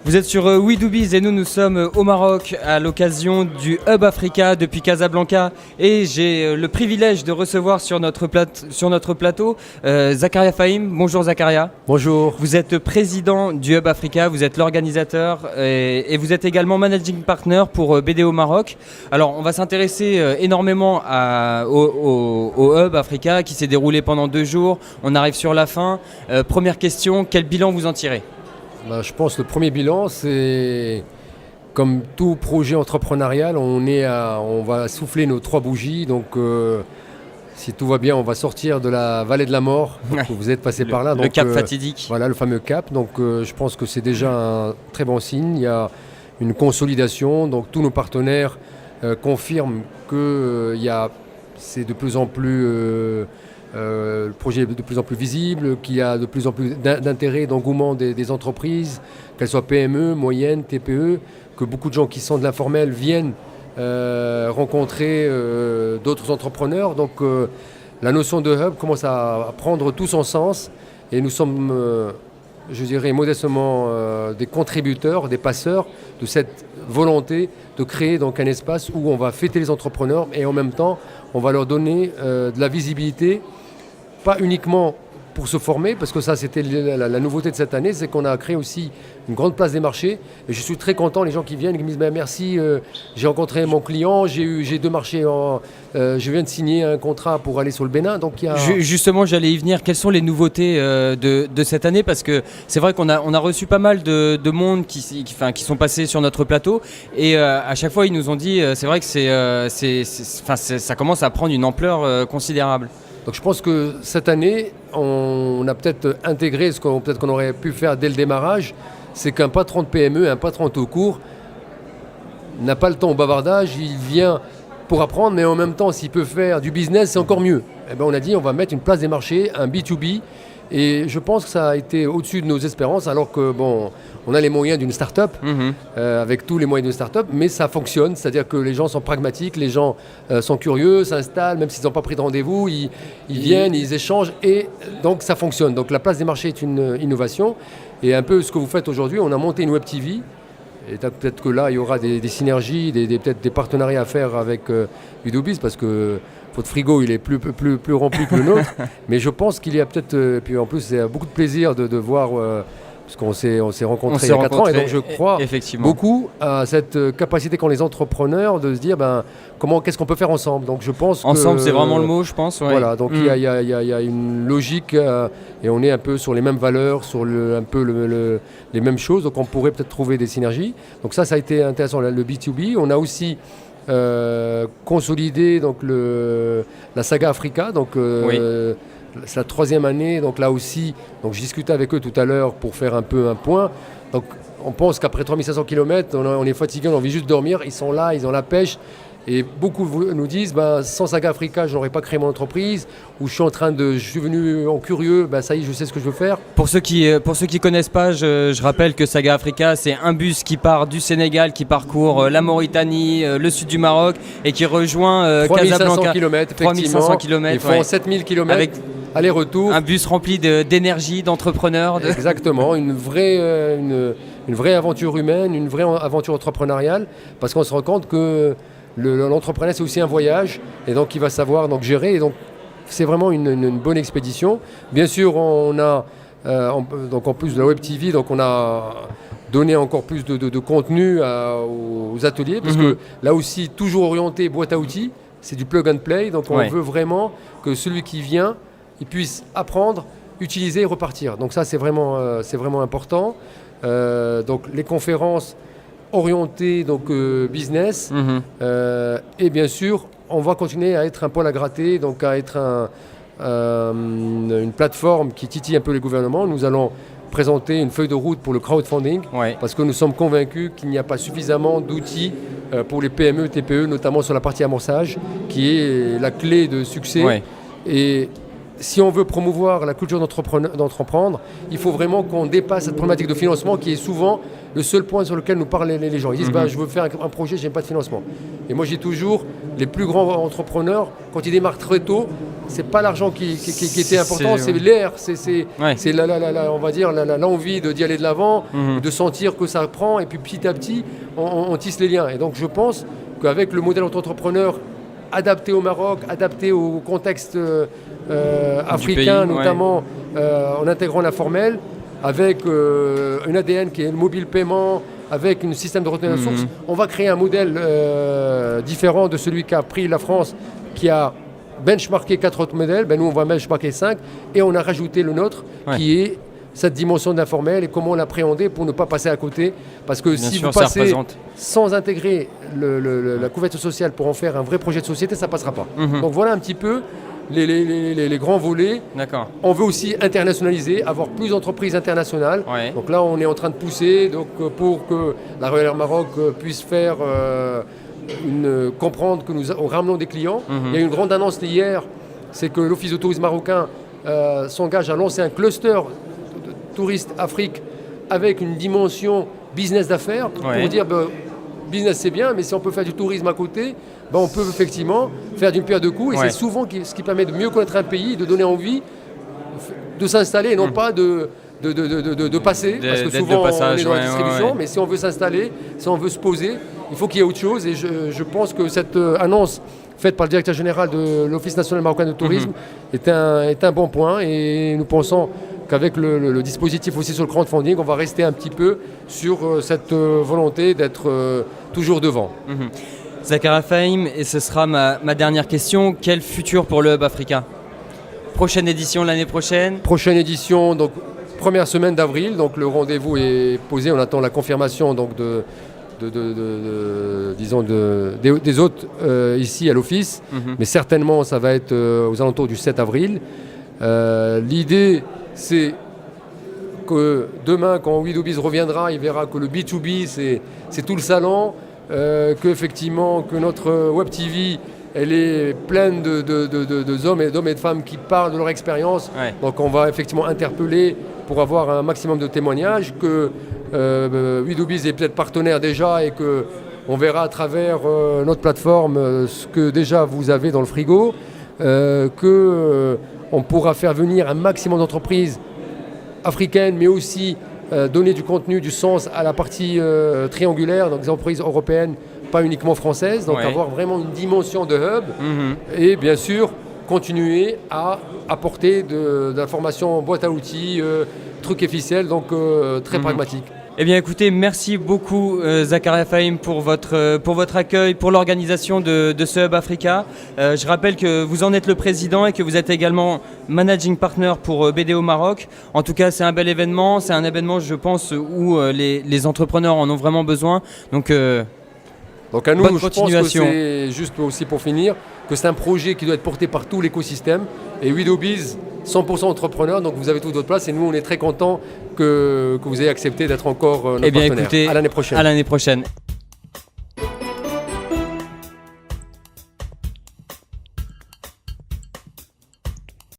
Vous êtes sur We Do Biz et nous sommes au Maroc à l'occasion du Hub Africa depuis Casablanca et j'ai le privilège de recevoir sur notre plateau Zakaria Fahim. Bonjour Zakaria. Bonjour. Vous êtes président du Hub Africa, vous êtes l'organisateur et vous êtes également managing partner pour BDO Maroc. Alors on va s'intéresser énormément au Hub Africa qui s'est déroulé pendant 2 jours. On arrive sur la fin. Première question, quel bilan vous en tirez ? Je pense que le premier bilan, c'est comme tout projet entrepreneurial, on va souffler nos 3 bougies. Donc, si tout va bien, on va sortir de la vallée de la mort. Vous êtes passé par là. Le cap fatidique. Voilà, le fameux cap. Donc, je pense que c'est déjà un très bon signe. Il y a une consolidation. Donc, tous nos partenaires confirment que c'est de plus en plus... le projet est de plus en plus visible, qu'il y a de plus en plus d'intérêt, d'engouement des entreprises, qu'elles soient PME, moyennes, TPE, que beaucoup de gens qui sont de l'informel viennent rencontrer d'autres entrepreneurs. Donc la notion de hub commence à prendre tout son sens et nous sommes, je dirais modestement, des contributeurs, des passeurs de cette volonté de créer donc un espace où on va fêter les entrepreneurs et en même temps on va leur donner de la visibilité, pas uniquement pour se former, parce que ça c'était la nouveauté de cette année, c'est qu'on a créé aussi une grande place des marchés et je suis très content, les gens qui viennent, qui me disent merci, j'ai rencontré mon client, j'ai 2 marchés, je viens de signer un contrat pour aller sur le Bénin. Donc Justement, j'allais y venir, quelles sont les nouveautés de cette année, parce que c'est vrai qu'on a reçu pas mal de monde qui sont passés sur notre plateau et à chaque fois ils nous ont dit, c'est vrai que ça commence à prendre une ampleur considérable. Donc je pense que cette année, on a peut-être intégré ce qu'on aurait pu faire dès le démarrage, c'est qu'un patron de PME, un patron tout court, n'a pas le temps au bavardage, il vient pour apprendre, mais en même temps, s'il peut faire du business, c'est encore mieux. Et ben on a dit, on va mettre une place des marchés, un B2B, et je pense que ça a été au-dessus de nos espérances, alors que on a les moyens d'une start-up, avec tous les moyens d'une start-up, mais ça fonctionne, c'est-à-dire que les gens sont pragmatiques, les gens sont curieux, s'installent, même s'ils n'ont pas pris de rendez-vous, ils viennent, ils échangent, et donc ça fonctionne. Donc la place des marchés est une innovation, et un peu ce que vous faites aujourd'hui, on a monté une web TV, et peut-être que là, il y aura des synergies, peut-être des partenariats à faire avec Udobiz, parce que votre frigo, il est plus rempli que le nôtre. Mais je pense qu'il y a peut-être... puis en plus, c'est beaucoup de plaisir de voir... parce qu'on s'est rencontrés il y a 4 ans. Et donc, je crois beaucoup à cette capacité qu'ont les entrepreneurs de se dire qu'est-ce qu'on peut faire ensemble. Donc, je pense ensemble, c'est vraiment le mot, je pense. Ouais. Voilà, donc il y a une logique et on est un peu sur les mêmes valeurs, sur les mêmes choses. Donc, on pourrait peut-être trouver des synergies. Donc, ça a été intéressant, le B2B. On a aussi... consolidé donc la saga Africa, donc c'est la 3e année, donc là aussi, donc je discutais avec eux tout à l'heure pour faire un peu un point. Donc on pense qu'après 3500 km, on est fatigué, on a envie juste de dormir. Ils sont là, ils ont la pêche. Et beaucoup nous disent, sans Saga Africa, je n'aurais pas créé mon entreprise, ou je suis venu en curieux, ça y est, je sais ce que je veux faire. Pour ceux qui connaissent pas, je rappelle que Saga Africa, c'est un bus qui part du Sénégal, qui parcourt la Mauritanie, le sud du Maroc, et qui rejoint Casablanca. 3500 km, ils font 7000 km avec aller-retour. Un bus rempli d'énergie, d'entrepreneurs. Exactement, une vraie aventure humaine, une vraie aventure entrepreneuriale, parce qu'on se rend compte que l'entrepreneur, c'est aussi un voyage, et donc il va savoir gérer, et donc c'est vraiment une bonne expédition. Bien sûr, on a, donc en plus de la Web TV, donc on a donné encore plus de contenu aux ateliers, parce que là aussi, toujours orienté boîte à outils, c'est du plug and play, donc on veut vraiment que celui qui vient, il puisse apprendre, utiliser et repartir. Donc ça, c'est vraiment important. Donc les conférences orienté business et bien sûr on va continuer à être un poil à gratter, donc à être une plateforme qui titille un peu les gouvernements. Nous allons présenter une feuille de route pour le crowdfunding parce que nous sommes convaincus qu'il n'y a pas suffisamment d'outils pour les PME, TPE, notamment sur la partie amorçage qui est la clé de succès. Et si on veut promouvoir la culture d'entreprendre, il faut vraiment qu'on dépasse cette problématique de financement qui est souvent le seul point sur lequel nous parlent les gens. Ils disent je veux faire un projet, je n'ai pas de financement. Et moi j'ai toujours les plus grands entrepreneurs, quand ils démarrent très tôt, c'est pas l'argent qui était important, c'est l'air, c'est on va dire l'envie d'y aller de l'avant, de sentir que ça prend, et puis petit à petit, on tisse les liens. Et donc je pense qu'avec le modèle entrepreneur adapté au Maroc, adapté au contexte africain, pays, notamment en intégrant l'informel, avec un ADN qui est le mobile paiement, avec un système de retenue de source, on va créer un modèle différent de celui qu'a pris la France, qui a benchmarké 4 autres modèles. Nous, on va benchmarker 5, et on a rajouté le nôtre, qui est cette dimension d'informel et comment l'appréhender pour ne pas passer à côté. Parce que si vous passez sans intégrer la couverture sociale pour en faire un vrai projet de société, ça ne passera pas. Donc voilà un petit peu les grands volets. D'accord. On veut aussi internationaliser, avoir plus d'entreprises internationales. Ouais. Donc là, on est en train de pousser pour que la Royal Air Maroc puisse faire comprendre que nous ramenons des clients. Il y a eu une grande annonce hier, c'est que l'Office de tourisme marocain s'engage à lancer un cluster de touristes Afrique avec une dimension business d'affaires pour dire business c'est bien, mais si on peut faire du tourisme à côté, on peut effectivement faire d'une pierre deux coups, et c'est souvent ce qui permet de mieux connaître un pays, de donner envie de s'installer et non pas de passer, parce que souvent on est dans la distribution, mais si on veut s'installer, si on veut se poser, il faut qu'il y ait autre chose, et je pense que cette annonce faite par le directeur général de l'Office national marocain de tourisme est un bon point, et nous pensons qu'avec le dispositif aussi sur le crowdfunding, on va rester un petit peu sur cette volonté d'être toujours devant. Zakaria Fahim, et ce sera ma dernière question, quel futur pour le Hub Africa? Prochaine édition l'année prochaine? Prochaine édition, donc première semaine d'avril, donc le rendez-vous est posé, on attend la confirmation donc des hôtes ici à l'office, mais certainement ça va être aux alentours du 7 avril. L'idée, c'est que demain, quand We2Biz reviendra, il verra que le B2B, c'est tout le salon, que notre Web TV, elle est pleine d'hommes et de femmes qui parlent de leur expérience. Donc on va effectivement interpeller pour avoir un maximum de témoignages, que We2Biz est peut-être partenaire déjà, et qu'on verra à travers notre plateforme ce que déjà vous avez dans le frigo, on pourra faire venir un maximum d'entreprises africaines, mais aussi donner du contenu, du sens à la partie triangulaire, donc des entreprises européennes, pas uniquement françaises, donc avoir vraiment une dimension de hub, et bien sûr continuer à apporter de l'information boîte à outils, trucs et ficelles, donc très pragmatique. Eh bien écoutez, merci beaucoup Zakaria Fahim pour votre accueil, pour l'organisation de ce Hub Africa. Je rappelle que vous en êtes le président et que vous êtes également managing partner pour BDO Maroc. En tout cas, c'est un bel événement, c'est un événement, je pense, où les entrepreneurs en ont vraiment besoin. Donc à nous, bonne continuation. Je pense que c'est juste aussi pour finir, que c'est un projet qui doit être porté par tout l'écosystème, et We2Biz 100% entrepreneur, donc vous avez toute votre place, et nous on est très contents que vous ayez accepté d'être encore notre partenaire. Écoutez, à l'année prochaine. À l'année prochaine.